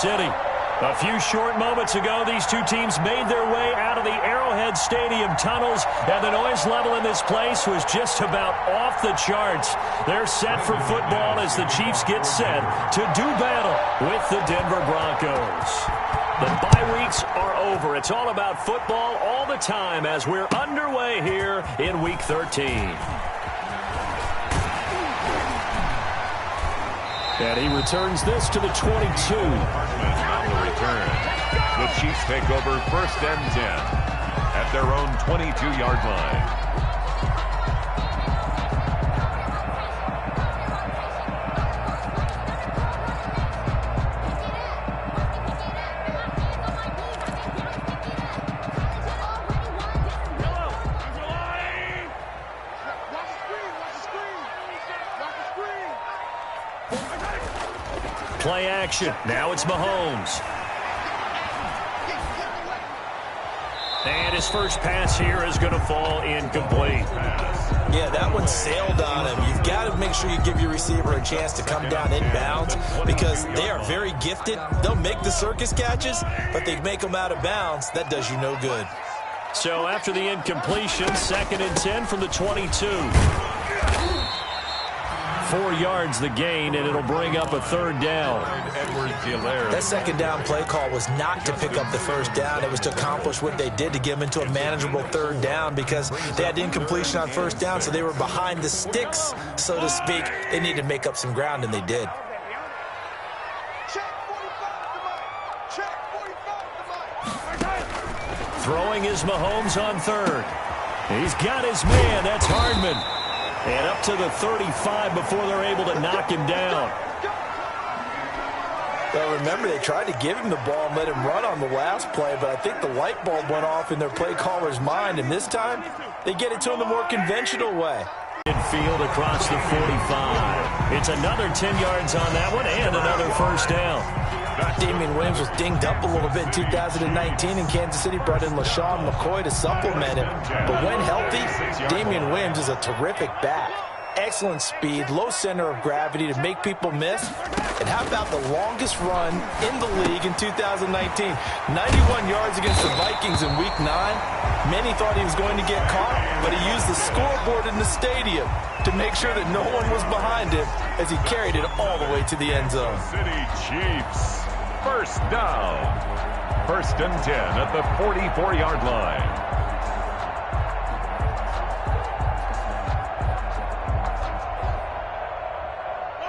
City. A few short moments ago, these two teams made their way out of the Arrowhead Stadium tunnels, and the noise level in this place was just about off the charts. They're set for football as the Chiefs get set to do battle with the Denver Broncos. The bye weeks are over. It's all about football all the time as we're underway here in Week 13. And he returns this to the 22. On the return, the Chiefs take over 1st and 10 at their own 22-yard line. Play action. Now it's Mahomes. And his first pass here is going to fall incomplete. Yeah, that one sailed on him. You've got to make sure you give your receiver a chance to come down inbounds because they are very gifted. They'll make the circus catches, but they make them out of bounds. That does you no good. So after the incompletion, 2nd and 10 from the 22. 4 yards the gain, and it'll bring up a 3rd down. That 2nd down play call was not to pick up the 1st down. It was to accomplish what they did to get them into a manageable 3rd down because they had incompletion on 1st down, so they were behind the sticks, so to speak. They needed to make up some ground, and they did. Throwing is Mahomes on 3rd. He's got his man. That's Hardman. And up to the 35 before they're able to knock him down. Well, remember, they tried to give him the ball and let him run on the last play, but I think the light bulb went off in their play caller's mind, and this time they get it to him the more conventional way. Midfield across the 45. It's another 10 yards on that one and another 1st down. Damian Williams was dinged up a little bit in 2019, and Kansas City brought in LaShawn McCoy to supplement him. But when healthy, Damian Williams is a terrific back. Excellent speed, low center of gravity to make people miss. And how about the longest run in the league in 2019? 91 yards against the Vikings in Week 9. Many thought he was going to get caught, but he used the scoreboard in the stadium to make sure that no one was behind him as he carried it all the way to the end zone. City Chiefs, 1st down. 1st and 10 at the 44-yard line.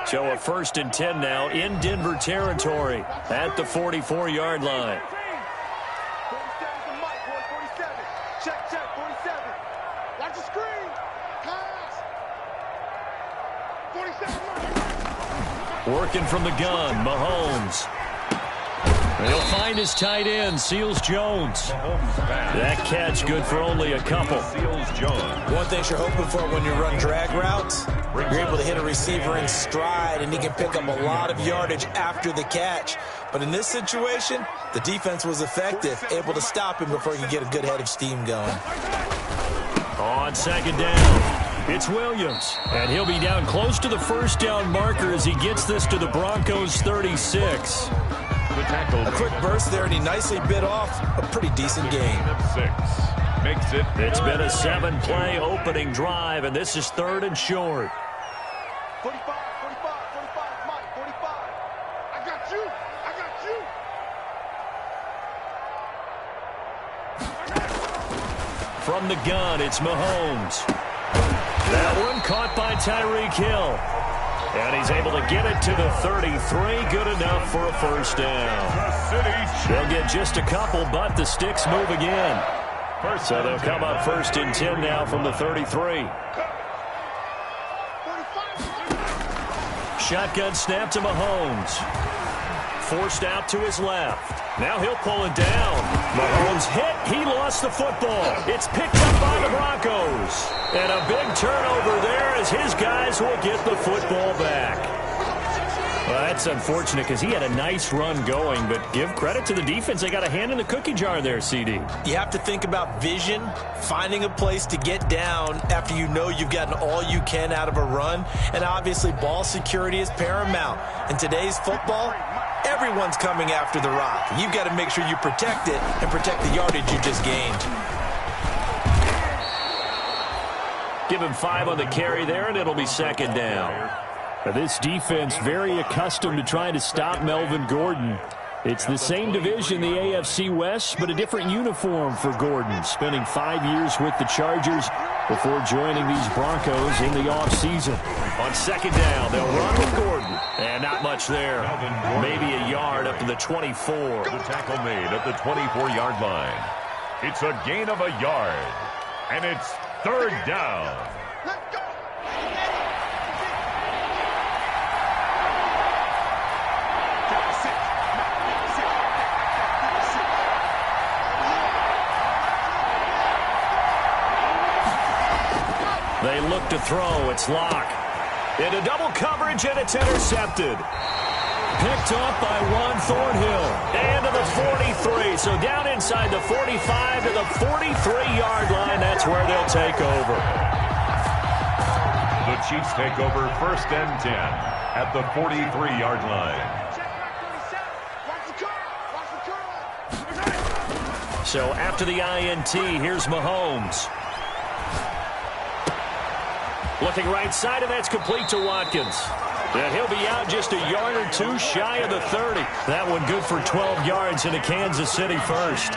So a 1st and 10 now in Denver territory at the 44-yard line. Working from the gun, Mahomes. He'll find his tight end, Seals Jones. That catch good for only a couple. One thing you're hoping for when you run drag routes, you're able to hit a receiver in stride, and he can pick up a lot of yardage after the catch. But in this situation, the defense was effective, able to stop him before he could get a good head of steam going. On 2nd down. It's Williams, and he'll be down close to the 1st down marker as he gets this to the Broncos 36. A quick burst there, and he nicely bit off a pretty decent gain. It's been a 7-play opening drive, and this is 3rd and short. 45, 45, 45, Mike, 45. I got you. From the gun, it's Mahomes. That one caught by Tyreek Hill. And he's able to get it to the 33. Good enough for a 1st down. They'll get just a couple, but the sticks move again. So they'll come up 1st and 10 now from the 33. Shotgun snap to Mahomes. Forced out to his left. Now he'll pull it down. Mahomes hit. He lost the football. It's picked up by the Broncos. And a big turnover there as his guys will get the football back. Well, that's unfortunate because he had a nice run going, but give credit to the defense. They got a hand in the cookie jar there, CD. You have to think about vision, finding a place to get down after you know you've gotten all you can out of a run, and obviously ball security is paramount. In today's football, Everyone's coming after the rock. You've got to make sure you protect it and protect the yardage you just gained. Give him 5 on the carry there, and it'll be second down. Now, this defense very accustomed to trying to stop Melvin Gordon. It's the same division, the AFC West, but a different uniform for Gordon, spending 5 years with the Chargers before joining these Broncos in the offseason. On second down, they'll run with Gordon. And not much there. Maybe a yard up to the 24. The tackle made at the 24-yard line. It's a gain of a yard. And it's third down. Let's go. They look to throw. It's Locke. Into double coverage, and it's intercepted. Picked up by Juan Thornhill. And to the 43. So down inside the 45 to the 43-yard line. That's where they'll take over. The Chiefs take over first and 10 at the 43-yard line. So after the INT, here's Mahomes. Looking right side, and that's complete to Watkins. And he'll be out just a yard or two shy of the 30. That one good for 12 yards into Kansas City first.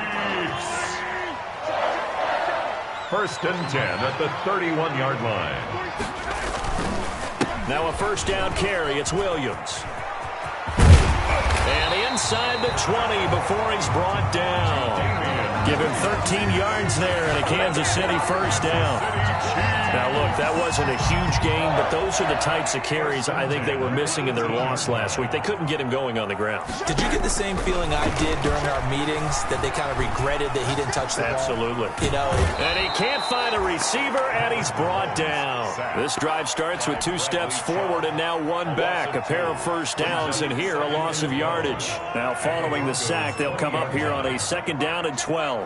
First and 10 at the 31-yard line. Now a first down carry. It's Williams. And inside the 20 before he's brought down. Give him 13 yards there and a Kansas City first down. Now, look, that wasn't a huge gain, but those are the types of carries I think they were missing in their loss last week. They couldn't get him going on the ground. Did you get the same feeling I did during our meetings, that they kind of regretted that he didn't touch the ball? Absolutely. You know, and he can't find a receiver, and he's brought down. This drive starts with 2 steps forward and now 1 back. A pair of first downs, and here a loss of yardage. Now, following the sack, they'll come up here on a second down and 12.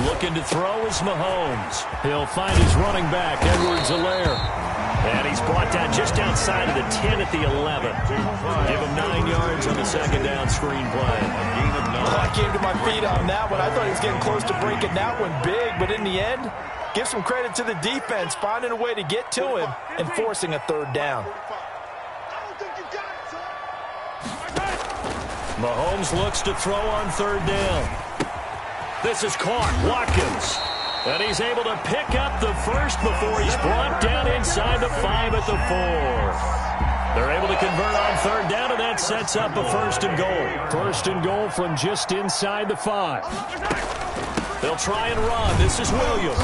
Looking to throw is Mahomes. He'll find his running back, Edwards-Helaire. And he's brought down just outside of the 10 at the 11. Give him 9 yards on the second down screen play. I came to my feet on that one. I thought he was getting close to breaking that one big, but in the end, give some credit to the defense, finding a way to get to him and forcing a third down. Mahomes looks to throw on third down. This is caught. Watkins. And he's able to pick up the first before he's brought down inside the 5 at the 4. They're able to convert on third down, and that sets up a first and goal. First and goal from just inside the 5. They'll try and run. This is Williams.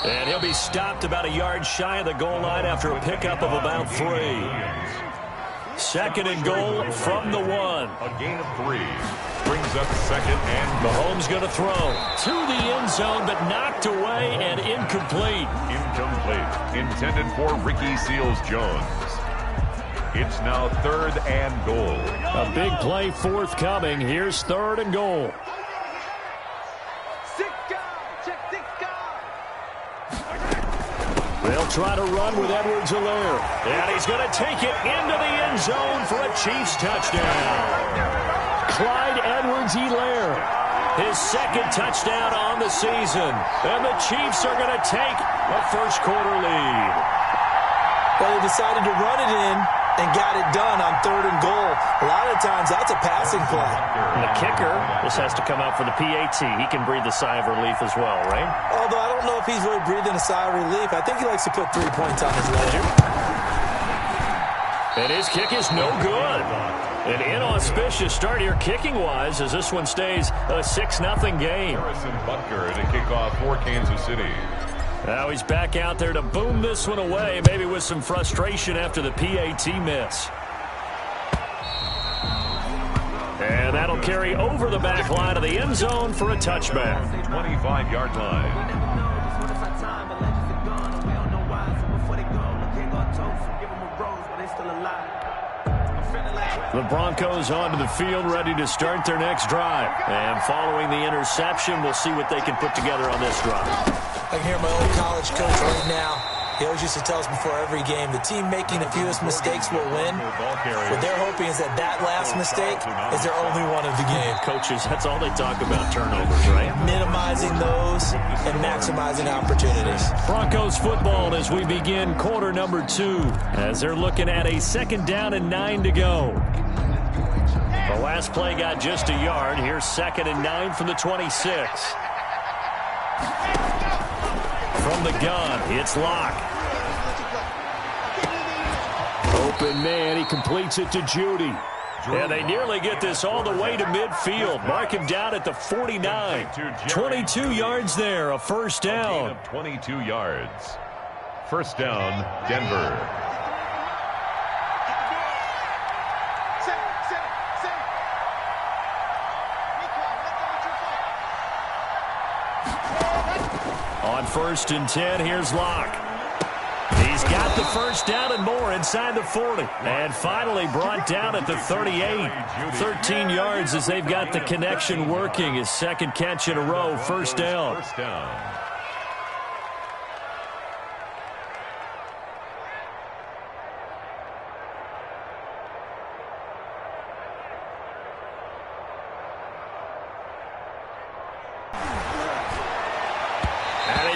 And he'll be stopped about a yard shy of the goal line after a pickup of about 3. Second and goal from the 1. A gain of 3. Brings up second and Mahomes going to throw to the end zone, but knocked away and incomplete. Incomplete. Intended for Ricky Seals-Jones. It's now third and goal. A big play forthcoming. Here's third and goal. They'll try to run with Edwards-Helaire. And he's going to take it into the end zone for a Chiefs touchdown. Clyde Edwards-Helaire, his second touchdown on the season. And the Chiefs are going to take a first-quarter lead. Well, they decided to run it in and got it done on third and goal. A lot of times, that's a passing play. And the kicker, this has to come out for the PAT. He can breathe a sigh of relief as well, right? Although I don't know if he's really breathing a sigh of relief. I think he likes to put 3 points on his ledger. And his kick is no good. An inauspicious start here kicking-wise as this one stays a 6-0 game. Harrison Butker at a kickoff for Kansas City. Now he's back out there to boom this one away, maybe with some frustration after the PAT miss. And that'll carry over the back line of the end zone for a touchback. 25-yard line. The Broncos onto the field, ready to start their next drive. And following the interception, we'll see what they can put together on this drive. I can hear my old college coach right now. He always used to tell us before every game, the team making the fewest mistakes will win. What they're hoping is that that last mistake is their only one of the game. Coaches, that's all they talk about, turnovers, right? Minimizing those and maximizing opportunities. Broncos football as we begin quarter number 2, as they're looking at a 2nd down and 9 to go. The last play got just a yard. Here's 2nd and 9 from the 26. From the gun, it's Locke. Open man, he completes it to Judy. And they nearly get this all the way to midfield. Mark him down at the 49. 22 yards there, a first down. A gain of 22 yards. First down, Denver. On 1st and 10, here's Locke. He's got the first down and more inside the 40. And finally brought down at the 38. 13 yards as they've got the connection working. His 2nd catch in a row, first down. First down.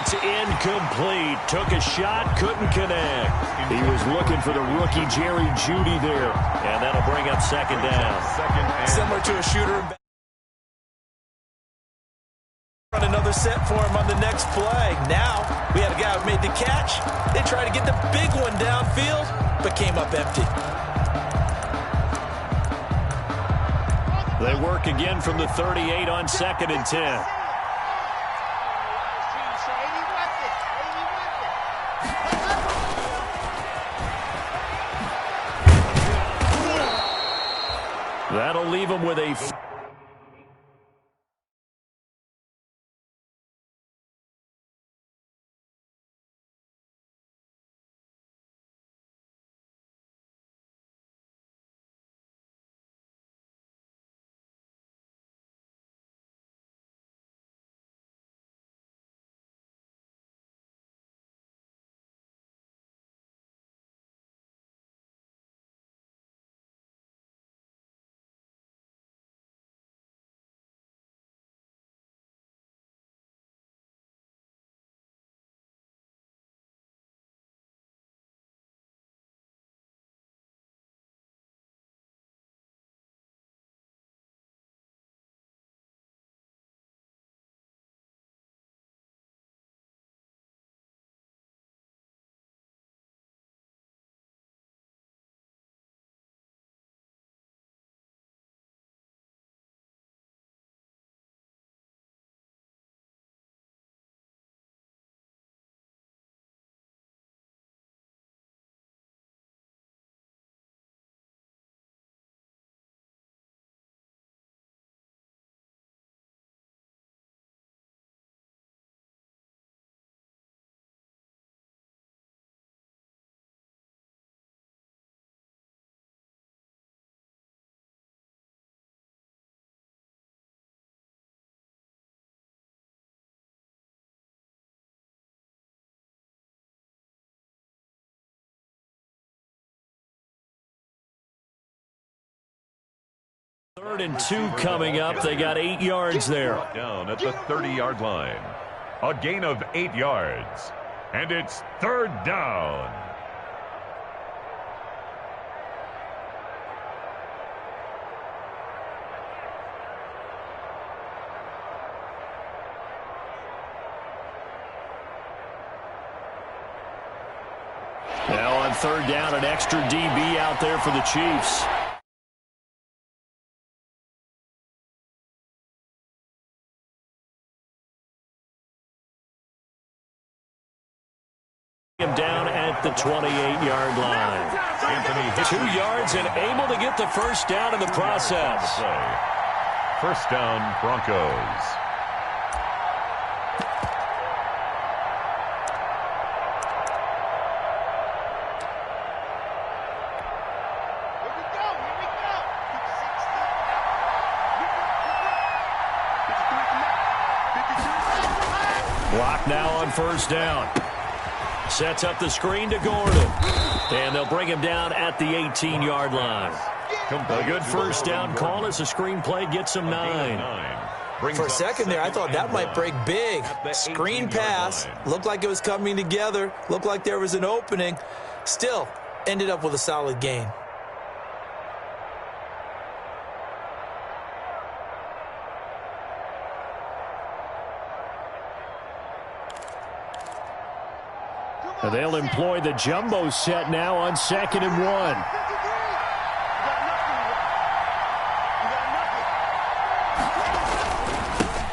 It's incomplete. Took a shot, couldn't connect. He was looking for the rookie Jerry Jeudy there. And that'll bring up 2nd down. Similar to a shooter. Run another set for him on the next play. Now, we had a guy who made the catch. They tried to get the big one downfield, but came up empty. They work again from the 38 on 2nd and 10. That'll leave him with a... Third and 2 coming up. They got 8 yards there. Down at the 30-yard line. A gain of 8 yards. And it's 3rd down. Now on 3rd down, an extra DB out there for the Chiefs. Him down at the 28-yard line. 2 yards and able to get the first down in the process. First down, Broncos. Block now on first down. Sets up the screen to Gordon. And they'll bring him down at the 18-yard line. A good first down call as the screen play gets him 9. For a second there, I thought that might break big. Screen pass. Looked like it was coming together. Looked like there was an opening. Still, ended up with a solid gain. And they'll employ the jumbo set now on 2nd and 1.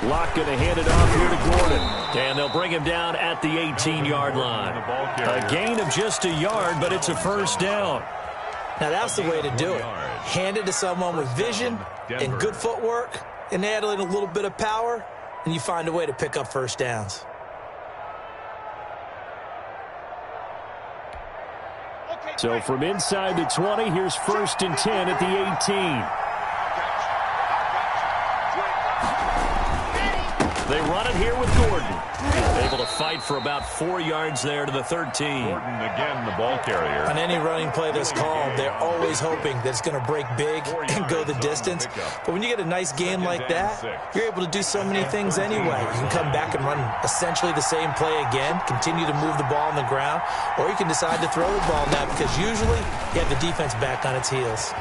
Locke going to hand it off here to Gordon. And they'll bring him down at the 18-yard line. A gain of just a yard, but it's a first down. Now that's the way to do it. Hand it to someone with vision and good footwork and add in a little bit of power, and you find a way to pick up first downs. So from inside the 20, here's 1st and 10 at the 18. They run it here with Gordon. Able to fight for about 4 yards there to the 13. Gordon again, the ball carrier. On any running play that's called, they're always hoping that it's going to break big and go the distance. But when you get a nice gain like that, you're able to do so many things anyway. You can come back and run essentially the same play again, continue to move the ball on the ground, or you can decide to throw the ball now because usually you have the defense back on its heels.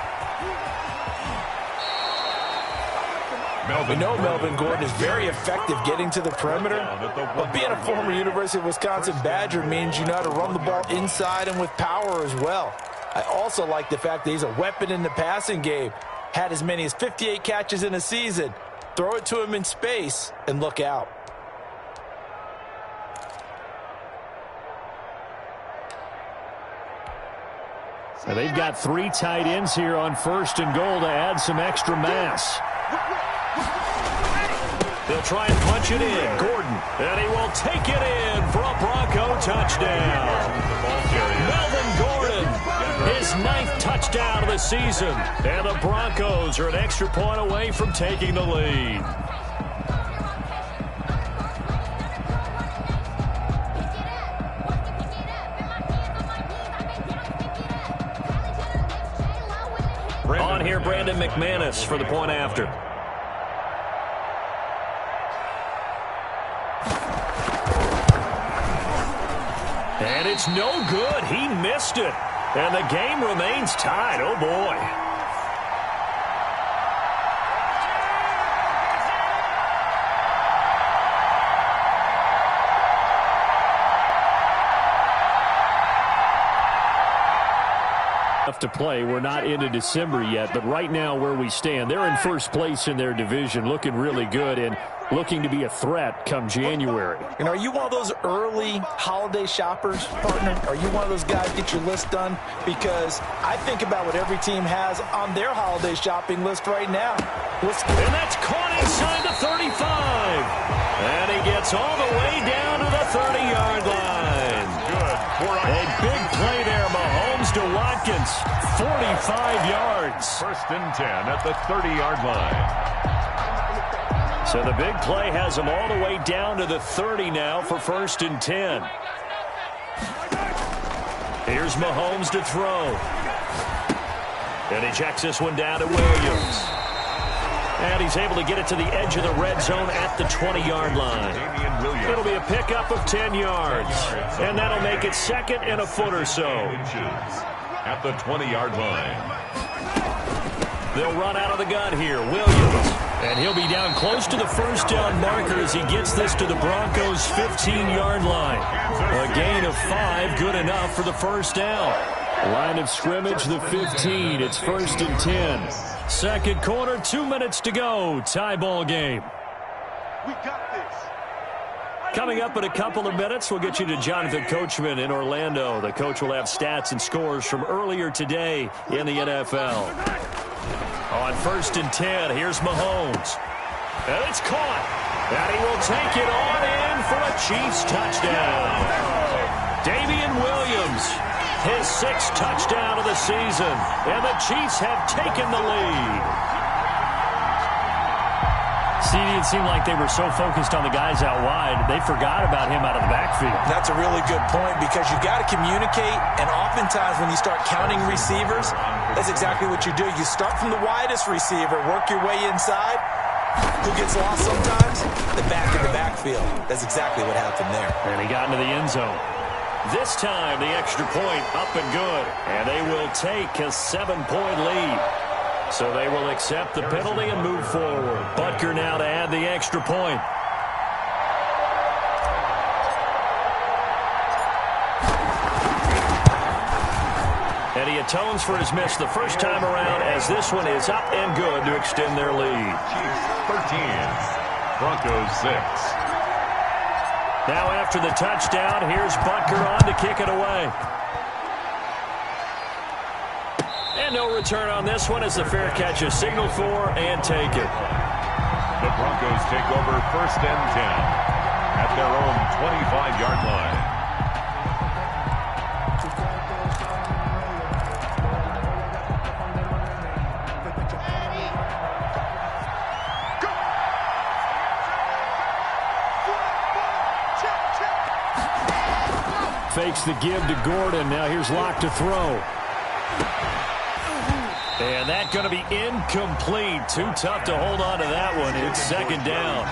We know Melvin Gordon is very effective getting to the perimeter, but being a former University of Wisconsin Badger means you know how to run the ball inside and with power as well. I also like the fact that he's a weapon in the passing game. Had as many as 58 catches in a season. Throw it to him in space and look out. So they've got 3 tight ends here on 1st and goal to add some extra mass. They'll try and punch it in. Gordon. And he will take it in for a Bronco touchdown. Melvin Gordon, his 9th touchdown of the season. And the Broncos are an extra point away from taking the lead. On here, Brandon McManus for the point after. And it's no good. He missed it. And the game remains tied. Oh, boy. To play. We're not into December yet, but right now where we stand, they're in 1st place in their division, looking really good and looking to be a threat come January. And are you one of those early holiday shoppers, partner? Are you one of those guys get your list done? Because I think about what every team has on their holiday shopping list right now. And that's caught inside the 35. And he gets all the way down to the 30-yard line. Good. A big play there, Mahomes to Watkins. 45 yards. 1st and 10 at the 30-yard line. So the big play has him all the way down to the 30 now for 1st and 10. Here's Mahomes to throw. And he checks this one down to Williams. And he's able to get it to the edge of the red zone at the 20-yard line. It'll be a pickup of 10 yards. And that'll make it 2nd and a foot or so. At the 20-yard line. They'll run out of the gun here. Williams. And he'll be down close to the first down marker as he gets this to the Broncos' 15-yard line. A gain of 5, good enough for the first down. Line of scrimmage, the 15. It's 1st and 10. 2nd quarter, 2 minutes to go. Tie ball game. We got this. Coming up in a couple of minutes, we'll get you to Jonathan Coachman in Orlando. The coach will have stats and scores from earlier today in the NFL. On 1st and 10, here's Mahomes. And it's caught. And he will take it on in for a Chiefs touchdown. Damian Williams, his 6th touchdown of the season. And the Chiefs have taken the lead. See, it seemed like they were so focused on the guys out wide, they forgot about him out of the backfield. That's a really good point because you got to communicate, and oftentimes when you start counting receivers, that's exactly what you do. You start from the widest receiver, work your way inside. Who gets lost sometimes? The back in the backfield. That's exactly what happened there. And he got into the end zone. This time, the extra point up and good. And they will take a 7-point lead. So they will accept the penalty and move forward. Butker now to add the extra point. And he atones for his miss the first time around as this one is up and good to extend their lead. 13, Broncos 6. Now after the touchdown, here's Butker on to kick it away. And no return on this one as the fair catch is signaled for and taken. The Broncos take over 1st and 10 at their own 25-yard line. Fakes the give to Gordon. Now here's Locke to throw. And that's going to be incomplete. Too tough to hold on to that one. It's 2nd down.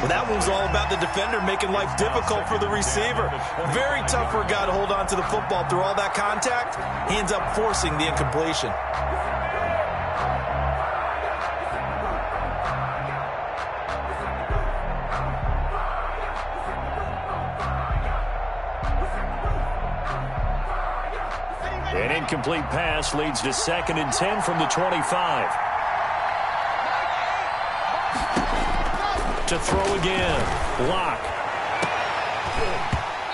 Well, that one's all about the defender making life difficult for the receiver. Very tough for a guy to hold on to the football through all that contact. He ends up forcing the incompletion. An incomplete pass leads to 2nd and 10 from the 25. To throw again. Locke.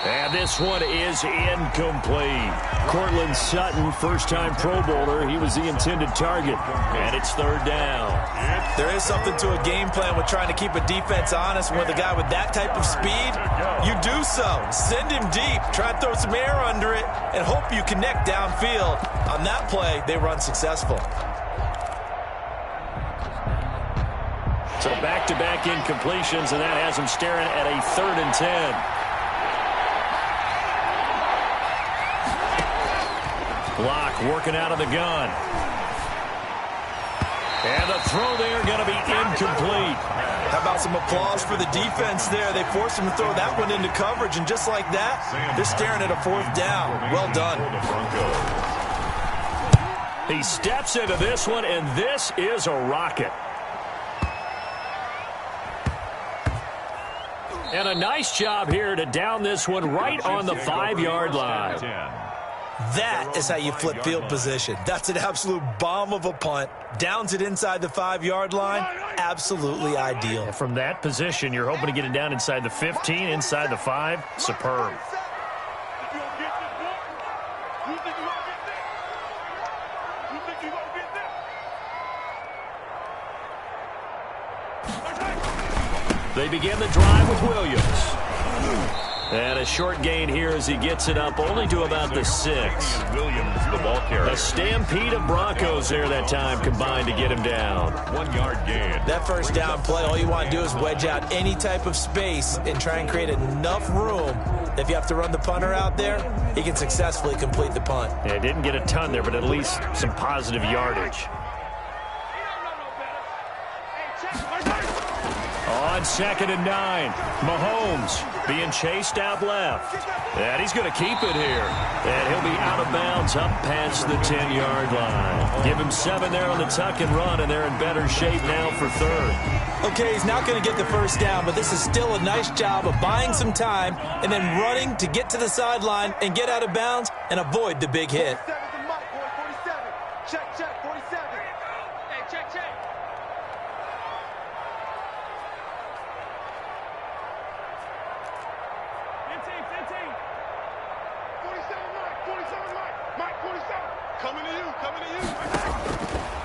And this one is incomplete. Cortland Sutton, first-time Pro Bowler. He was the intended target. And it's 3rd down. There is something to a game plan with trying to keep a defense honest. With a guy with that type of speed, you do so. Send him deep. Try and throw some air under it and hope you connect downfield. On that play, they run successful. So back-to-back incompletions, and that has him staring at a 3rd and 10. Locke working out of the gun. And the throw there going to be incomplete. How about some applause for the defense there? They forced him to throw that one into coverage, and just like that, they're staring at a 4th down. Well done. He steps into this one, and this is a rocket. And a nice job here to down this one right on the 5-yard line. That is how you flip field position. That's an absolute bomb of a punt. Downs it inside the 5-yard line. Absolutely ideal. From that position, you're hoping to get it down inside the 15, inside the 5. Superb. They begin the drive with Williams. And a short gain here as he gets it up only to about the 6. Williams, the ball carrier. A stampede of Broncos there that time combined to get him down. 1-yard gain. That first down play, all you want to do is wedge out any type of space and try and create enough room. If you have to run the punter out there, he can successfully complete the punt. Yeah, didn't get a ton there, but at least some positive yardage. On 2nd and 9, Mahomes being chased out left. And he's going to keep it here. And he'll be out of bounds up past the 10-yard line. Give him 7 there on the tuck and run, and they're in better shape now for 3rd. Okay, he's not going to get the first down, but this is still a nice job of buying some time and then running to get to the sideline and get out of bounds and avoid the big hit. Check, check, 47. Hey, check, check.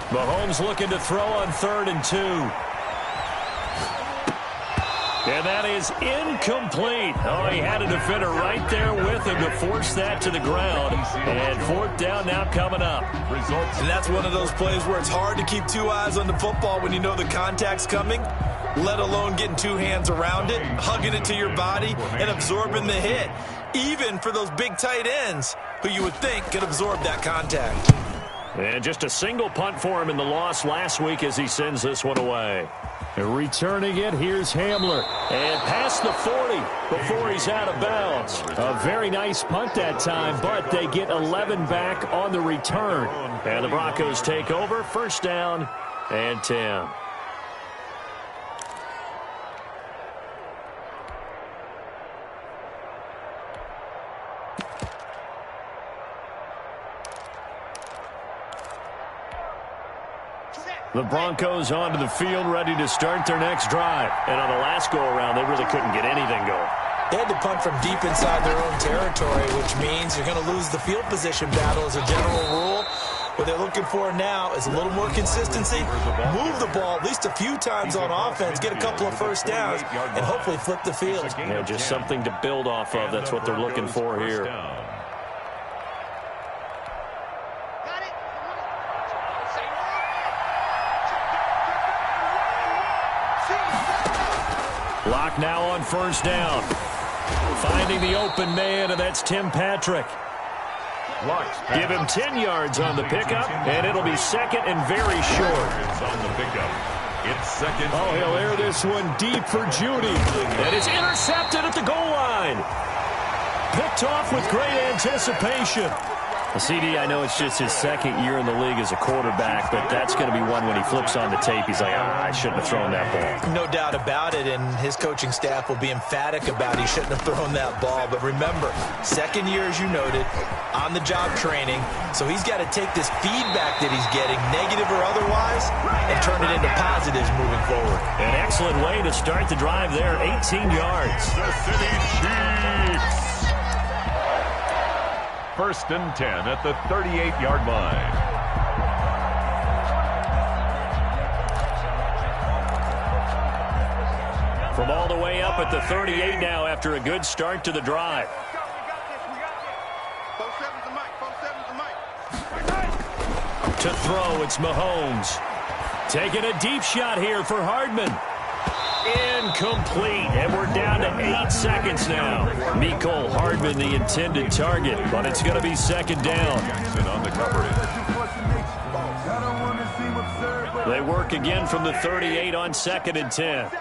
Mahomes looking to throw on 3rd and 2. And that is incomplete. Oh, he had a defender right there with him to force that to the ground. And 4th down now coming up. And that's one of those plays where it's hard to keep 2 eyes on the football when you know the contact's coming. let alone getting two hands around it, hugging it to your body, and absorbing the hit. Even for those big tight ends who you would think could absorb that contact. And just a single punt for him in the loss last week as he sends this one away. Returning it, here's Hamler. And past the 40 before he's out of bounds. A very nice punt that time, but they get 11 back on the return. And the Broncos take over, first down and 10. The Broncos onto the field, ready to start their next drive. And on the last go-around, they really couldn't get anything going. They had to punt from deep inside their own territory, which means you're going to lose the field position battle as a general rule. What they're looking for now is a little more consistency, move the ball at least a few times on offense, get a couple of first downs, and hopefully flip the field. Yeah, just something to build off of. That's what they're looking for here. Lock now on first down. Finding the open man, and that's Tim Patrick. Give him 10 yards on the pickup, and it'll be second and very short. It's second. Oh, he'll air this one deep for Judy. And it's intercepted at the goal line. Picked off with great anticipation. CD, I know it's just his second year in the league as a quarterback, but that's going to be one when he flips on the tape. He's like, I shouldn't have thrown that ball. No doubt about it, and his coaching staff will be emphatic about he shouldn't have thrown that ball. But remember, second year, as you noted, on-the-job training, so he's got to take this feedback that he's getting, negative or otherwise, and turn it into positives moving forward. An excellent way to start the drive there, 18 yards. The City Chiefs. First and 10 at the 38-yard line. From all the way up at the 38 now after a good start to the drive. To throw, it's Mahomes. Taking a deep shot here for Hardman. Incomplete, and we're down to 8 seconds now. Mecole Hardman, the intended target, but it's going to be second down. On the coverage. They work again from the 38 on second and 10.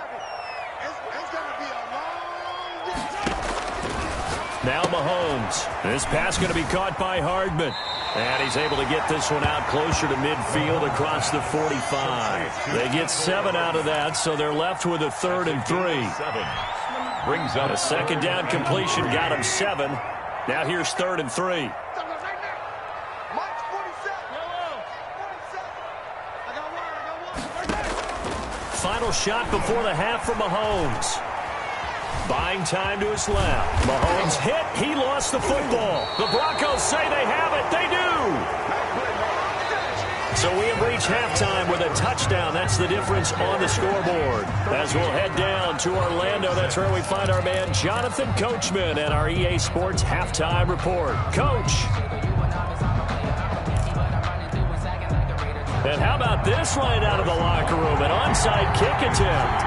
Now Mahomes. This pass going to be caught by Hardman. And he's able to get this one out closer to midfield across the 45. They get 7 out of that, so they're left with a 3rd and 3. Brings up a second down completion, got him 7. Now here's 3rd and 3. Final shot before the half from Mahomes. Buying time to his left. Mahomes hit. He lost the football. The Broncos say they have it. They do. So we have reached halftime with a touchdown. That's the difference on the scoreboard. As we'll head down to Orlando, that's where we find our man Jonathan Coachman and our EA Sports Halftime Report. Coach. And how about this right out of the locker room? An onside kick attempt.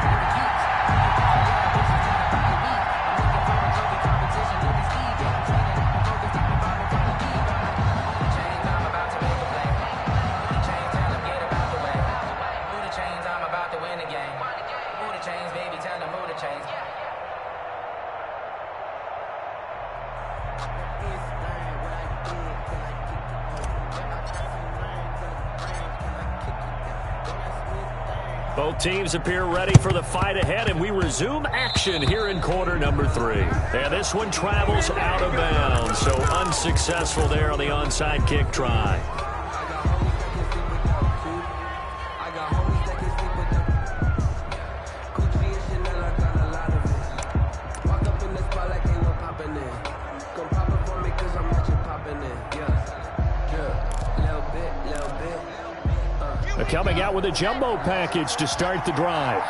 Both teams appear ready for the fight ahead, and we resume action here in quarter number 3. And this one travels out of bounds, so unsuccessful there on the onside kick try. Coming out with a jumbo package to start the drive.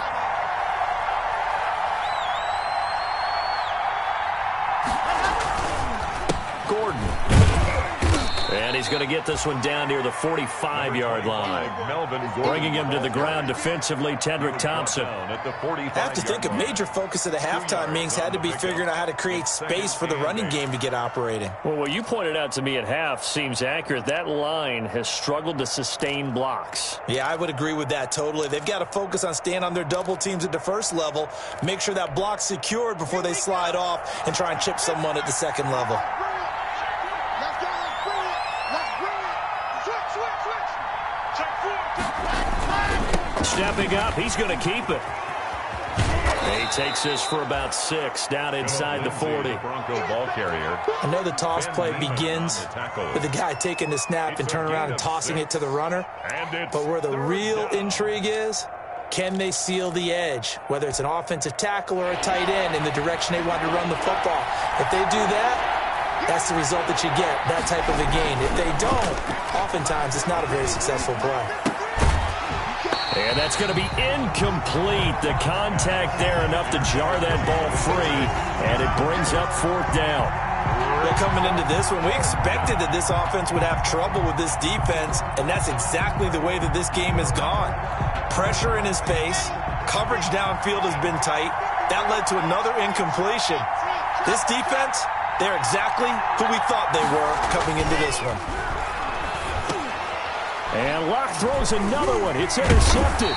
Gordon. And he's going to get this one down near the 45-yard line. Bringing him to the ground defensively, Tedrick Thompson. I have to think a major focus of the halftime meetings had to be figuring out how to create space for the running game to get operating. Well, what you pointed out to me at half seems accurate. That line has struggled to sustain blocks. Yeah, I would agree with that totally. They've got to focus on staying on their double teams at the first level, make sure that block's secured before they slide off and try and chip someone at the second level. Stepping up, he's going to keep it. He takes this for about 6 down inside the 40. Bronco ball carrier. I know the toss play begins with the guy taking the snap and turning around and tossing it to the runner. But where the real intrigue is, can they seal the edge, whether it's an offensive tackle or a tight end in the direction they want to run the football? If they do that, that's the result that you get, that type of a gain. If they don't, oftentimes it's not a very successful play. And that's going to be incomplete. The contact there enough to jar that ball free, and it brings up 4th down. Well, coming into this one, we expected that this offense would have trouble with this defense, and that's exactly the way that this game has gone. Pressure in his face, coverage downfield has been tight. That led to another incompletion. This defense, they're exactly who we thought they were coming into this one. And Locke throws another one. It's intercepted.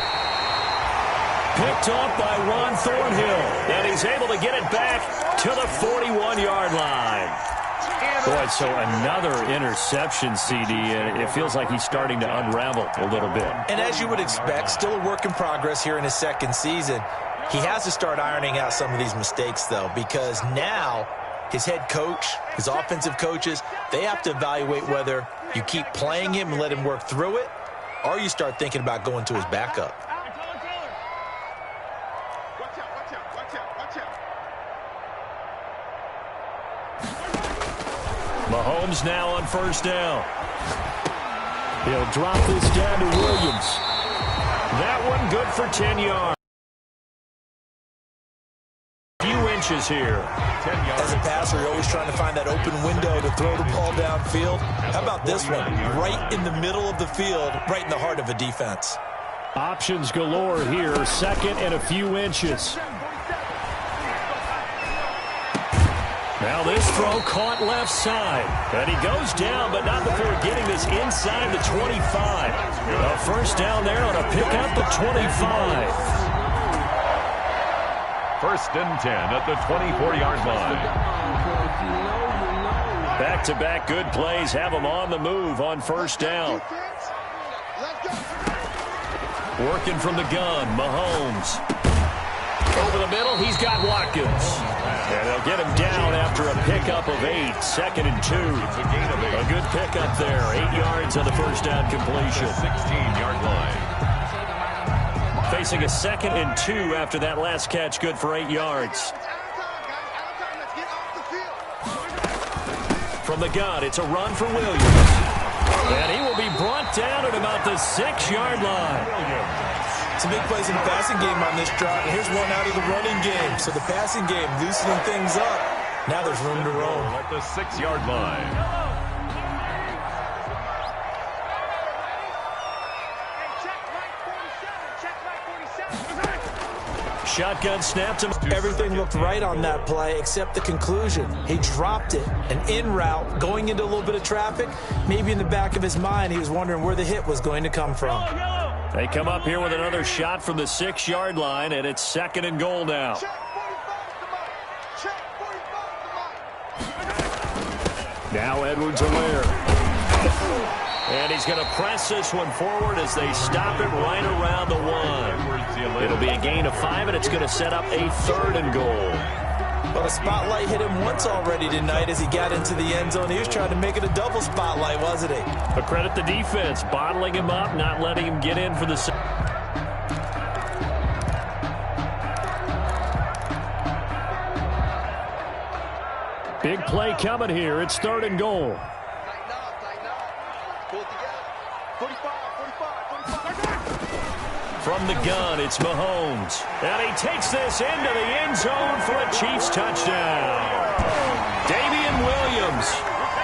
Picked off by Ron Thornhill. And he's able to get it back to the 41-yard line. Boy, so another interception, CD. And it feels like he's starting to unravel a little bit. And as you would expect, still a work in progress here in his second season. He has to start ironing out some of these mistakes, though, because now his head coach, his offensive coaches, they have to evaluate whether you keep playing him and let him work through it, or you start thinking about going to his backup. Mahomes now on 1st down. He'll drop this down to Williams. That one good for 10 yards. Few inches here. As a passer, you're always trying to find that open window to throw the ball downfield. How about this one? Right in the middle of the field, right in the heart of a defense. Options galore here. 2nd and a few inches. Now this throw caught left side. And he goes down, but not before getting this inside the 25. A 1st down there on a pickup of 25. 1st and 10 at the 24-yard line. Back-to-back good plays have them on the move on 1st down. Working from the gun, Mahomes. Over the middle, he's got Watkins. And they'll get him down after a pickup of 8. 2nd and 2. A good pickup there. 8 yards on the 1st down completion. 16-yard line. Facing a 2nd and 2 after that last catch, good for 8 yards. From the gun, it's a run for Williams. And he will be brought down at about the 6-yard line. Some big plays in the passing game on this drive, and here's one out of the running game. So the passing game loosening things up. Now there's room to roam. At the 6-yard line. Shotgun snapped him. Everything looked right on that play except the conclusion. He dropped it. An in route, going into a little bit of traffic. Maybe in the back of his mind, he was wondering where the hit was going to come from. They come up here with another shot from the 6-yard line, and it's 2nd and goal now. Now Edwards-Helaire. And he's going to press this one forward as they stop it right around the 1. It'll be a gain of 5, and it's going to set up a 3rd and goal. Well, the spotlight hit him once already tonight as he got into the end zone. He was trying to make it a double spotlight, wasn't he? But credit the defense, bottling him up, not letting him get in for the... Big play coming here. It's 3rd and goal. From the gun, it's Mahomes. And he takes this into the end zone for a Chiefs touchdown. Damian Williams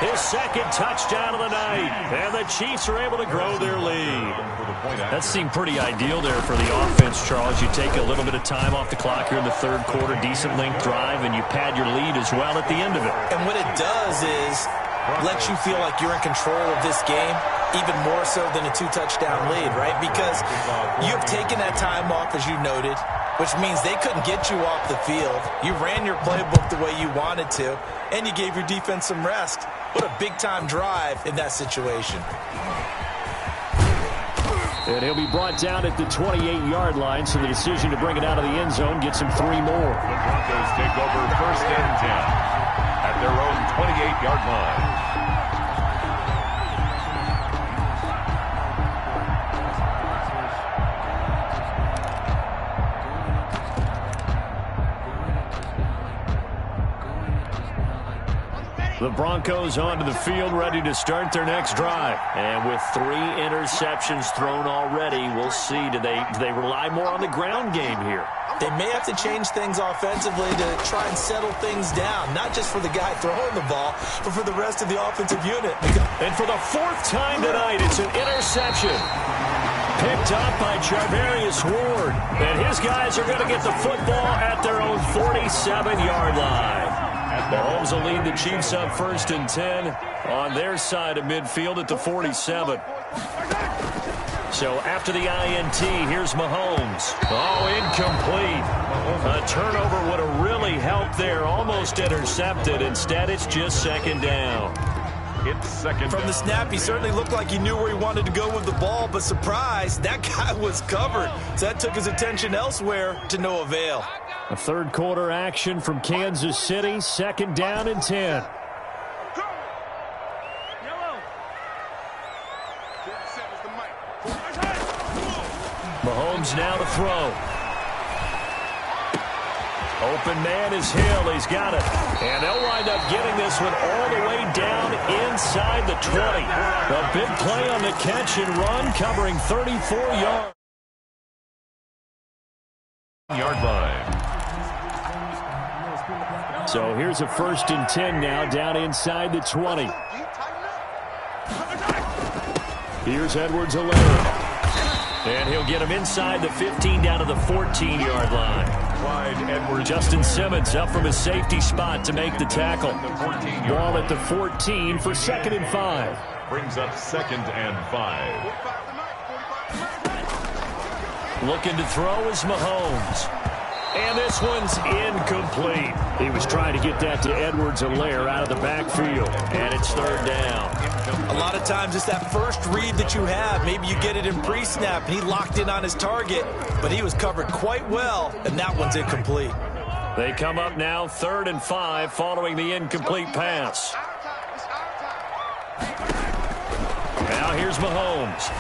his second touchdown of the night. And the Chiefs are able to grow their lead. That seemed pretty ideal there for the offense, Charles. You take a little bit of time off the clock here in the third quarter, decent length drive, and you pad your lead as well at the end of it. And what it does is let you feel like you're in control of this game, even more so than a 2-touchdown lead, right? Because you've taken that time off, as you noted, which means they couldn't get you off the field. You ran your playbook the way you wanted to, and you gave your defense some rest. What a big-time drive in that situation. And he'll be brought down at the 28-yard line, so the decision to bring it out of the end zone gets him 3 more. The Broncos take over first and 10 at their own 28-yard line. The Broncos onto the field, ready to start their next drive. And with 3 interceptions thrown already, we'll see. Do they rely more on the ground game here? They may have to change things offensively to try and settle things down, not just for the guy throwing the ball, but for the rest of the offensive unit. And for the 4th time tonight, it's an interception. Picked up by Charvarius Ward. And his guys are going to get the football at their own 47-yard line. Mahomes will lead the Chiefs up first and 10 on their side of midfield at the 47. So after the INT, here's Mahomes. Oh, incomplete. A turnover would have really helped there. Almost intercepted. Instead, it's just second down. It's second From the snap, he certainly looked like he knew where he wanted to go with the ball, but surprise, that guy was covered. So that took his attention elsewhere to no avail. A third quarter action from Kansas City, second down and 10. Mahomes now to throw. Open man is Hill. He's got it. And they'll wind up getting this one all the way down inside the 20. A big play on the catch and run, covering 34 yards. yard line. So here's a first and 10 now, down inside the 20. Here's Edwards-Helaire. And he'll get him inside the 15 down to the 14-yard line. Clyde Edwards. Justin Simmons up from his safety spot to make the tackle. Ball at the 14 for second and 5. Brings up second and 5. Looking to throw is Mahomes. And this one's incomplete. He was trying to get that to Edwards-Helaire out of the backfield. And it's third down. A lot of times it's that first read that you have. Maybe you get it in pre-snap, and he locked in on his target, but he was covered quite well, and that one's incomplete. They come up now, 3rd and 5, following the incomplete pass. Now here's Mahomes.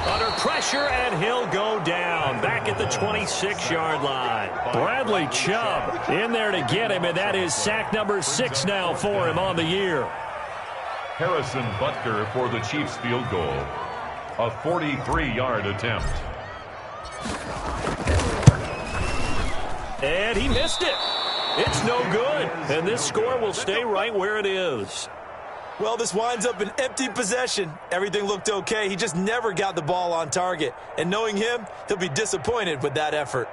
Under pressure, and he'll go down. Back at the 26-yard line. Bradley Chubb in there to get him, and that is sack number 6 now for him on the year. Harrison Butker for the Chiefs field goal. A 43-yard attempt. And he missed it. It's no good. And this score will stay right where it is. Well, this winds up an empty possession. Everything looked okay. He just never got the ball on target. And knowing him, he'll be disappointed with that effort.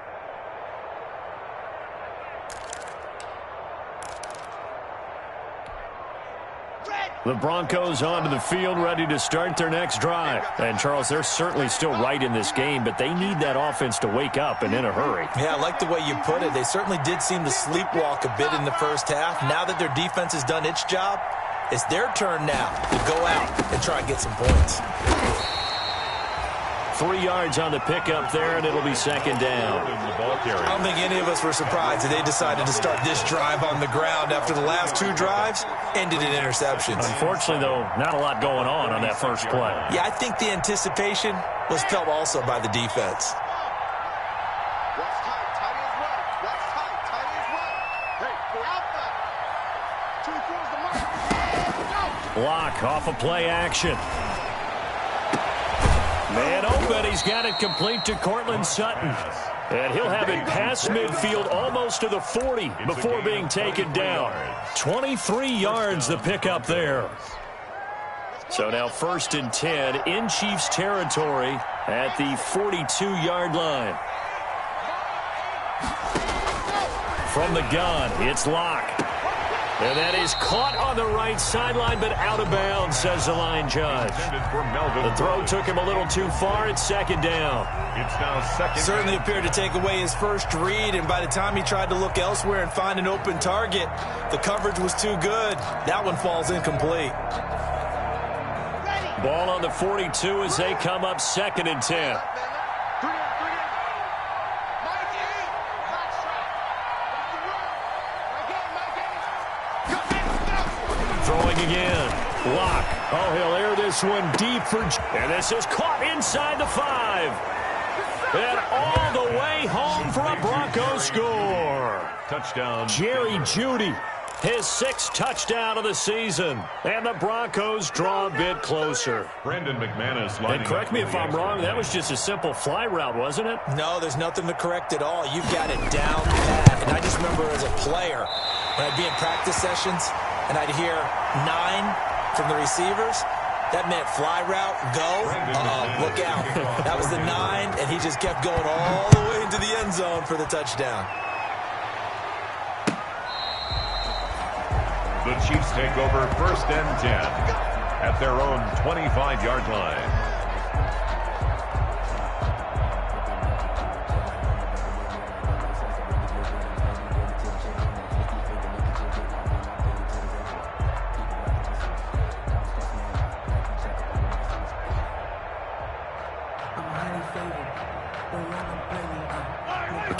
The Broncos onto the field, ready to start their next drive. And, Charles, they're certainly still right in this game, but they need that offense to wake up and in a hurry. Yeah, I like the way you put it. They certainly did seem to sleepwalk a bit in the first half. Now that their defense has done its job, it's their turn now to go out and try and get some points. 3 yards on the pickup there, and it'll be second down. I don't think any of us were surprised that they decided to start this drive on the ground after the last 2 drives ended in interceptions. Unfortunately, though, not a lot going on that first play. Yeah, I think the anticipation was felt also by the defense. Block off of play action. Man open. He's got it complete to Cortland Sutton. And he'll have it past midfield almost to the 40 before being taken down. 23 yards the pickup there. So now 1st and 10 in Chiefs territory at the 42-yard line. From the gun, it's Locke. And that is caught on the right sideline, but out of bounds, says the line judge. The throw took him a little too far. It's 2nd down. It's now 2nd. Certainly appeared to take away his first read, and by the time he tried to look elsewhere and find an open target, the coverage was too good. That one falls incomplete. Ball on the 42 as they come up 2nd and 10. Throwing again. Locke. Oh, he'll air this one deep for... And this is caught inside the 5. And all the way home for a Broncos score. Touchdown. Jerry Jeudy, his 6th touchdown of the season. And the Broncos draw a bit closer. Brandon McManus. And correct me if I'm wrong, that was just a simple fly route, wasn't it? No, there's nothing to correct at all. You've got it down pat. And I just remember as a player, when I'd be in practice sessions, and I'd hear 9 from the receivers. That meant fly route, go. Look out. That was the 9, and he just kept going all the way into the end zone for the touchdown. The Chiefs take over 1st and 10 at their own 25-yard line.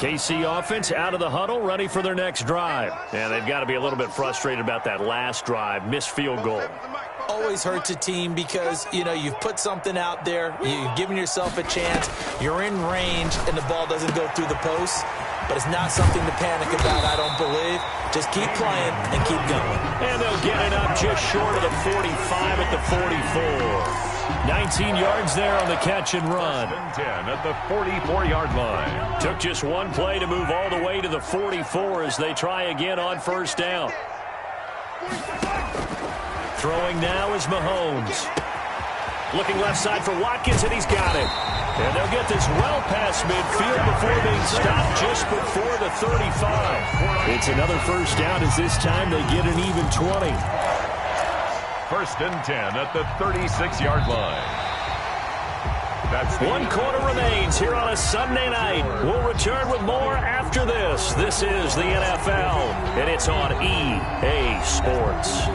KC offense out of the huddle, ready for their next drive. And they've got to be a little bit frustrated about that last drive, missed field goal. Always hurts a team because, you know, you've put something out there, you've given yourself a chance, you're in range, and the ball doesn't go through the post. But it's not something to panic about, I don't believe. Just keep playing and keep going. And they'll get it up just short of the 45 at the 44. 19 yards there on the catch and run. 10 at the 44-yard line. Took just one play to move all the way to the 44 as they try again on 1st down. Throwing now is Mahomes. Looking left side for Watkins, and he's got it. And they'll get this well past midfield before being stopped just before the 35. It's another 1st down as this time they get an even 20. 1st and 10 at the 36-yard line. That's 1 quarter remains here on a Sunday night. We'll return with more after this. This is the NFL, and it's on EA Sports.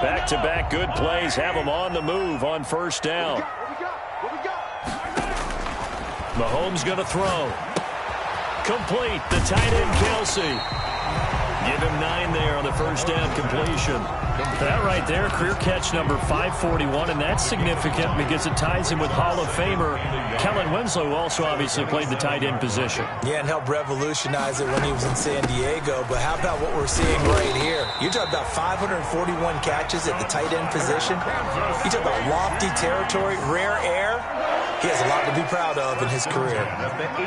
Back-to-back good plays have them on the move on 1st down. Mahomes going to throw. Complete. The tight end, Kelsey. Give him 9 there on the 1st down completion. That right there, career catch number 541, and that's significant because it ties him with Hall of Famer Kellen Winslow, who also obviously played the tight end position. Yeah, and helped revolutionize it when he was in San Diego. But how about what we're seeing right here? You're talking about 541 catches at the tight end position. You talk about lofty territory, rare air. He has a lot to be proud of in his career.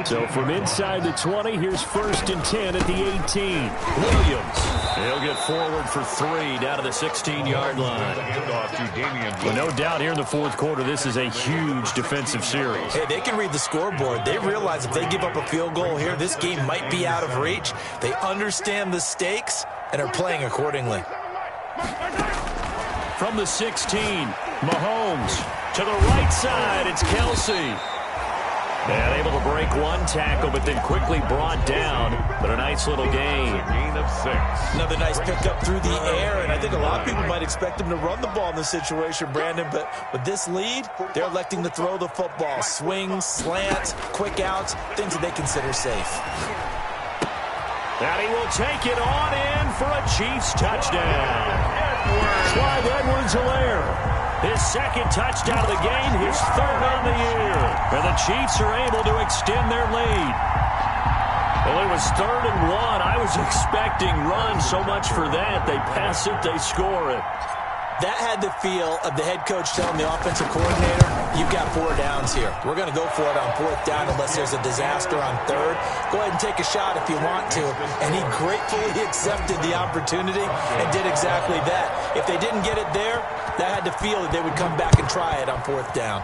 So from inside the 20, here's 1st and 10 at the 18. Williams. He'll get forward for 3 down to the 16-yard line. Well, no doubt here in the 4th quarter, this is a huge defensive series. Hey, they can read the scoreboard. They realize if they give up a field goal here, this game might be out of reach. They understand the stakes and are playing accordingly. From the 16, Mahomes. To the right side, it's Kelsey. And able to break one tackle, but then quickly brought down. But a nice little gain. Gain of 6. Another nice pickup through the air, and I think a lot of people might expect him to run the ball in this situation, Brandon. But with this lead, they're electing to throw the football. Swings, slants, quick outs, things that they consider safe. And he will take it on in for a Chiefs touchdown. Clyde Edwards-Helaire. His 2nd touchdown of the game, his 3rd on the year. And the Chiefs are able to extend their lead. Well, it was 3rd and 1. I was expecting run. So much for that. They pass it, they score it. That had the feel of the head coach telling the offensive coordinator, you've got 4 downs here. We're going to go for it on 4th down unless there's a disaster on 3rd. Go ahead and take a shot if you want to. And he gratefully accepted the opportunity and did exactly that. If they didn't get it there, that had the feel that they would come back and try it on 4th down.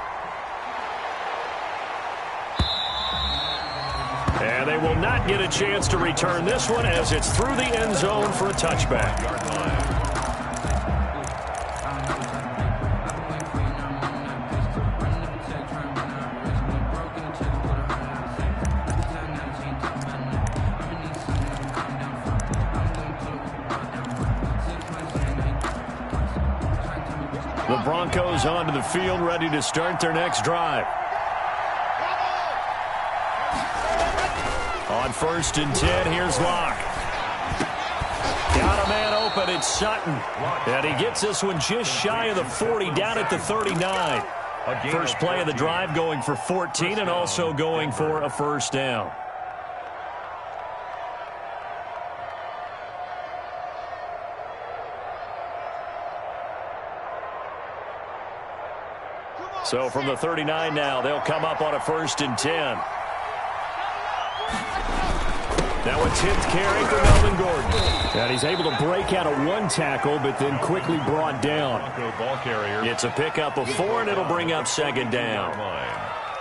And they will not get a chance to return this one as it's through the end zone for a touchback. The Broncos onto the field, ready to start their next drive. On 1st and 10, here's Locke. Got a man open, it's Sutton. And he gets this one just shy of the 40, down at the 39. First play of the drive going for 14 and also going for a 1st down. So from the 39 now, they'll come up on a 1st and 10. Now a 10th carry for Melvin Gordon. And he's able to break out of 1 tackle, but then quickly brought down. It's a pickup of 4, and it'll bring up 2nd down.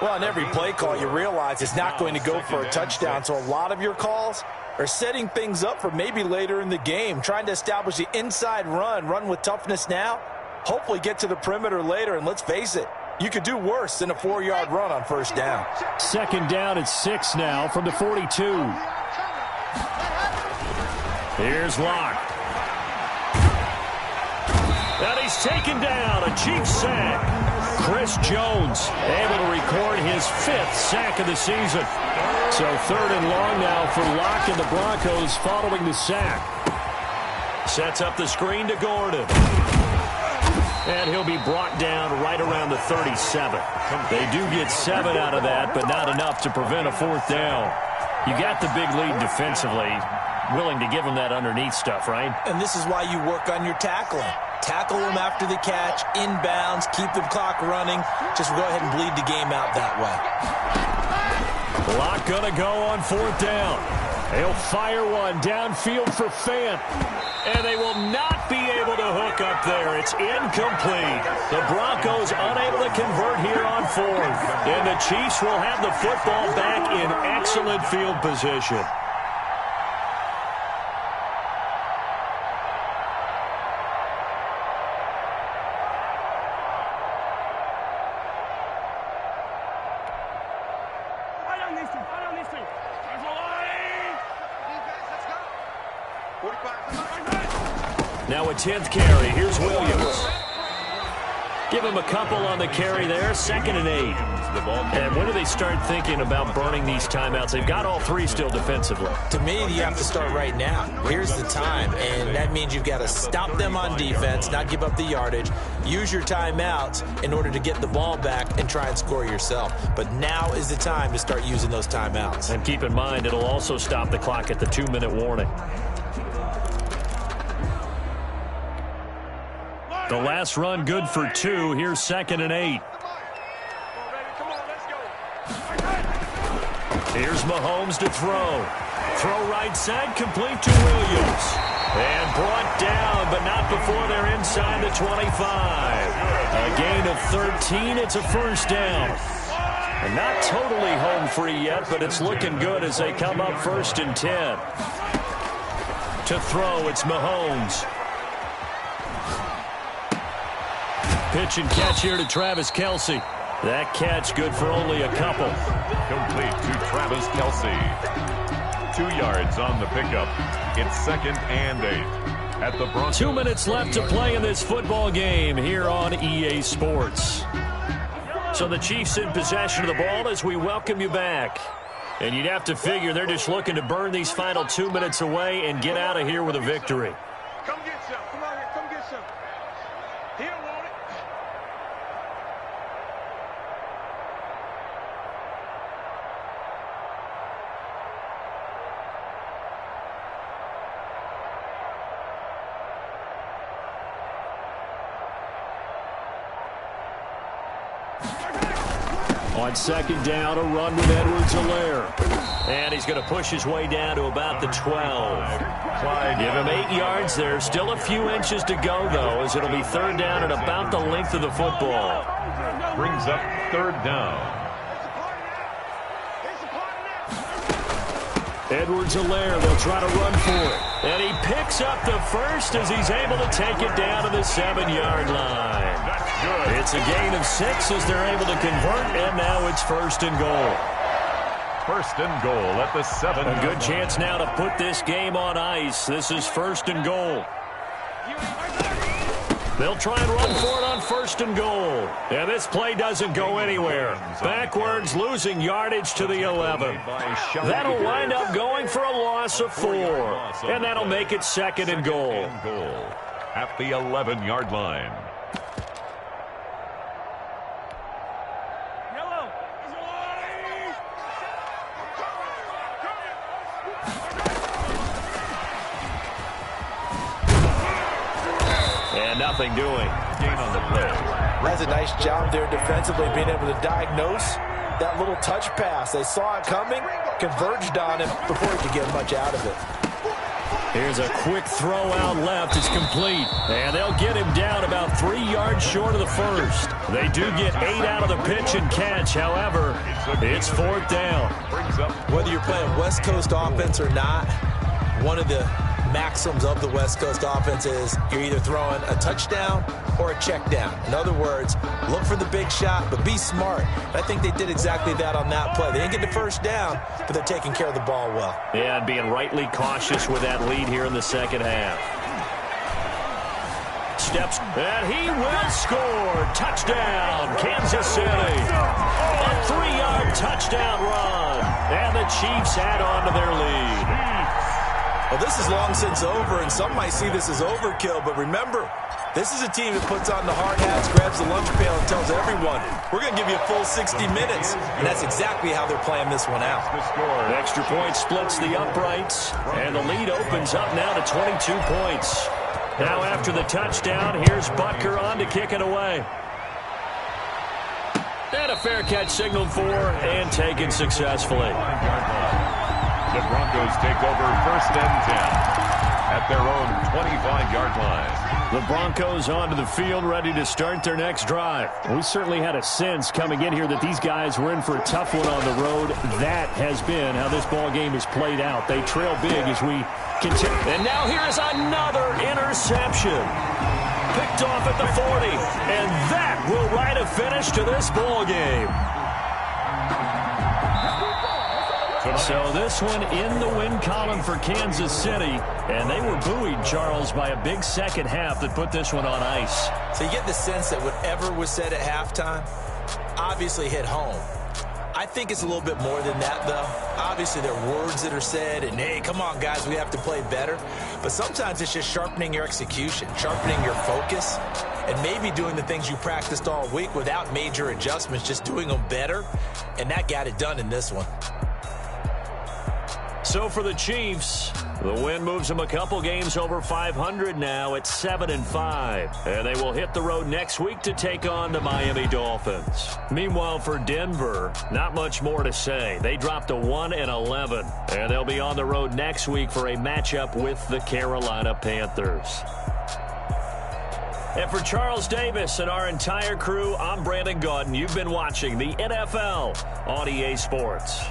Well, on every play call, you realize it's not going to go for a touchdown, so a lot of your calls are setting things up for maybe later in the game, trying to establish the inside run with toughness now, hopefully get to the perimeter later, and let's face it, you could do worse than a 4-yard run on 1st down. 2nd down at 6 now from the 42. Here's Locke. And he's taken down, a cheap sack. Chris Jones able to record his 5th sack of the season. So 3rd and long now for Locke and the Broncos following the sack. Sets up the screen to Gordon. And he'll be brought down right around the 37. They do get 7 out of that, but not enough to prevent a 4th down. You got the big lead defensively. Willing to give them that underneath stuff, right? And this is why you work on your tackling. Tackle them after the catch, inbounds, keep the clock running. Just go ahead and bleed the game out that way. Locke gonna go on 4th down. He'll fire one downfield for Fant. And they will not be able to hook up there. It's incomplete. The Broncos unable to convert here on 4th. And the Chiefs will have the football back in excellent field position. Now a 10th carry. Here's Williams. Give him a couple on the carry there. 2nd and 8. And when do they start thinking about burning these timeouts? They've got all 3 still defensively. To me, you have to start right now. Here's the time, and that means you've got to stop them on defense, not give up the yardage, use your timeouts in order to get the ball back and try and score yourself. But now is the time to start using those timeouts. And keep in mind, it'll also stop the clock at the 2-minute warning. The last run good for 2. Here's 2nd and 8. Here's Mahomes to throw. Throw right side, complete to Williams. And brought down, but not before they're inside the 25. A gain of 13. It's a 1st down. And not totally home free yet, but it's looking good as they come up 1st and 10. To throw, it's Mahomes. Pitch and catch here to Travis Kelce. That catch good for only a couple. Complete to Travis Kelce. 2 yards on the pickup. It's 2nd and 8. At the Broncos. 2 minutes left to play in this football game here on EA Sports. So the Chiefs in possession of the ball as we welcome you back. And you'd have to figure they're just looking to burn these final 2 minutes away and get out of here with a victory. Come get some. Come on here. Come get some. He don't want it. On second down, a run with Edwards-Helaire. And he's going to push his way down to about the 12. Give him 8 yards there. Still a few inches to go, though, as it'll be third down at about the length of the football. Brings up third down. Edwards-Helaire, they'll try to run for it. And he picks up the first as he's able to take it down to the 7-yard line. It's a gain of 6 as they're able to convert, and now it's first and goal. First and goal at the 7. A good chance now to put this game on ice. This is first and goal. They'll try and run for it on first and goal. And this play doesn't go anywhere. Backwards, losing yardage to the 11. That'll wind up going for a loss of 4. And that'll make it second and goal. At the 11-yard line. Nothing doing. Gain on the play. That's a nice job there defensively, being able to diagnose that little touch pass. They saw it coming, converged on him before he could get much out of it. Here's a quick throw out left. It's complete. And they'll get him down about 3 yards short of the first. They do get 8 out of the pitch and catch. However, it's fourth down. Whether you're playing West Coast offense or not, one of the maxims of the West Coast offense is you're either throwing a touchdown or a check down. In other words, look for the big shot, but be smart. And I think they did exactly that on that play. They didn't get the first down, but they're taking care of the ball well. Yeah, and being rightly cautious with that lead here in the second half. Steps, and he will score. Touchdown, Kansas City. A 3-yard touchdown run. And the Chiefs add on to their lead. Well, this is long since over, and some might see this as overkill, but remember, this is a team that puts on the hard hats, grabs the lunch pail, and tells everyone, we're going to give you a full 60 minutes, and that's exactly how they're playing this one out. The extra point splits the uprights, and the lead opens up now to 22 points. Now after the touchdown, here's Butker on to kick it away. And a fair catch signaled for and taken successfully. The Broncos take over first and 10 at their own 25-yard line. The Broncos onto the field, ready to start their next drive. We certainly had a sense coming in here that these guys were in for a tough one on the road. That has been how this ball game is played out. They trail big as we continue. And now here is another interception. Picked off at the 40. And that will write a finish to this ball game. So this one in the win column for Kansas City. And they were buoyed, Charles, by a big second half that put this one on ice. So you get the sense that whatever was said at halftime obviously hit home. I think it's a little bit more than that, though. Obviously, there are words that are said, and, hey, come on, guys, we have to play better. But sometimes it's just sharpening your execution, sharpening your focus, and maybe doing the things you practiced all week without major adjustments, just doing them better, and that got it done in this one. So for the Chiefs, the win moves them a couple games over 500 now at 7-5. And they will hit the road next week to take on the Miami Dolphins. Meanwhile, for Denver, not much more to say. They dropped to 1-11. And they'll be on the road next week for a matchup with the Carolina Panthers. And for Charles Davis and our entire crew, I'm Brandon Gaudin. You've been watching the NFL on EA Sports.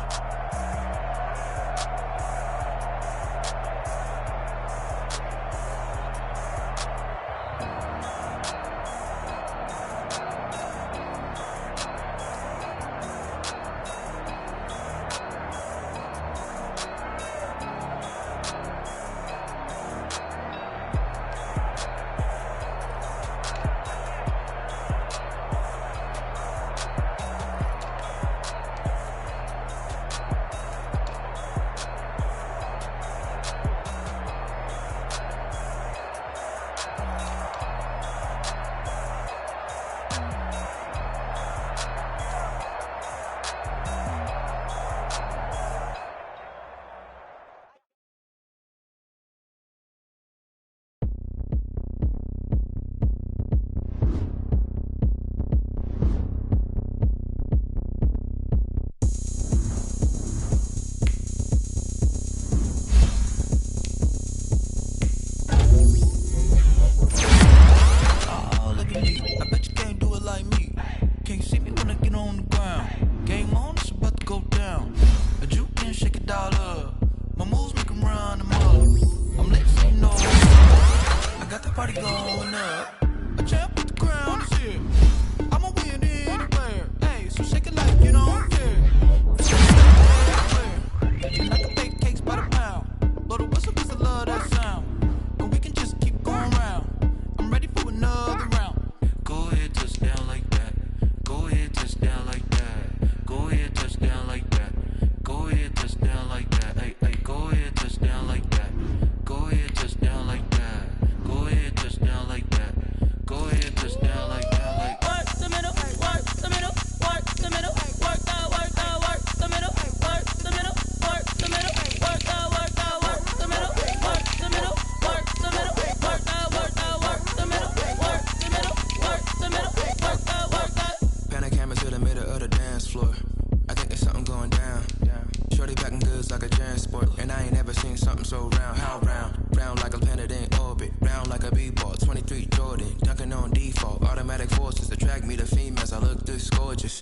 Shorty packing goods like a transport, and I ain't never seen something so round. How round? Round like a planet in orbit, round like a b-ball. 23 Jordan, dunking on default. Automatic forces attract me to females. I look this gorgeous.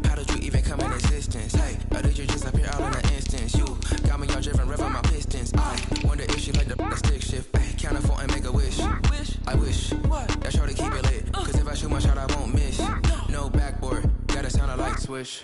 How did you even come in existence? Hey, or did you just appear out in an instance? You got me all driven, revving my pistons. I wonder if she like the stick shift. Hey, count a 4 and make a wish. I wish that shorty keep it lit, cause if I shoot my shot I won't miss. No backboard, gotta sound a light switch.